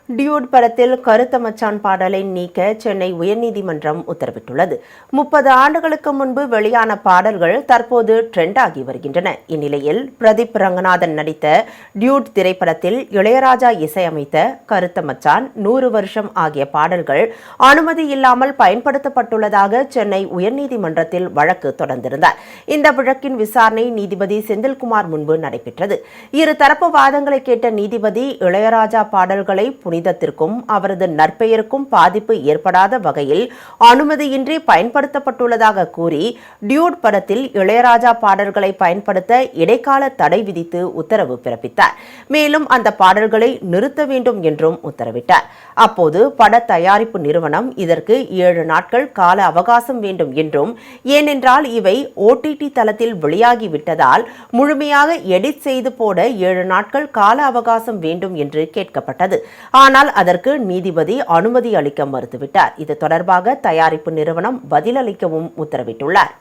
Dude படத்தில் கருத்த மச்சான் பாடலை நீக்க சென்னை உயர்நீதிமன்றம் உத்தரவிட்டுள்ளது. 30 ஆண்டுகளுக்கு முன்பு வெளியான பாடல்கள் தற்போது ட்ரெண்ட் ஆகி வருகின்றன. இந்நிலையில் பிரதீப் ரங்கநாதன் நடித்த டியூட் திரைப்படத்தில் இளையராஜா இசையமைத்த கருத்த மச்சான், 100 வருஷம் ஆகிய பாடல்கள் அனுமதி இல்லாமல் பயன்படுத்தப்பட்டுள்ளதாக சென்னை உயர்நீதிமன்றத்தில் வழக்கு தொடர்ந்திருந்தார். இந்த வழக்கின் விசாரணை நீதிபதி செந்தில்குமார் முன்பு நடைபெற்றது. இருதரப்பு வாதங்களை கேட்ட நீதிபதி இளையராஜா பாடல்களை புனிதத்திற்கும் அவரது நற்பெயருக்கும் பாதிப்பு ஏற்படாத வகையில் அனுமதியின்றி பயன்படுத்தப்பட்டுள்ளதாக கூறி டியூட் படத்தில் இளையராஜா பாடல்களை பயன்படுத்த இடைக்கால தடை விதித்து உத்தரவு பிறப்பித்தார். மேலும் அந்த பாடல்களை நிறுத்த வேண்டும் என்றும் உத்தரவிட்டார். அப்போது பட தயாரிப்பு நிறுவனம் இதற்கு 7 நாட்கள் கால அவகாசம் வேண்டும் என்றும், ஏனென்றால் இவை OTT தளத்தில் வெளியாகிவிட்டதால் முழுமையாக எடிட் செய்து போட 7 நாட்கள் கால அவகாசம் வேண்டும் என்று கேட்கப்பட்டது. ஆனால் அதற்கு நீதிபதி அனுமதி அளிக்க மறுத்துவிட்டார். இது தொடர்பாக தயாரிப்பு நிறுவனம் பதிலளிக்கவும் உத்தரவிட்டுள்ளார்.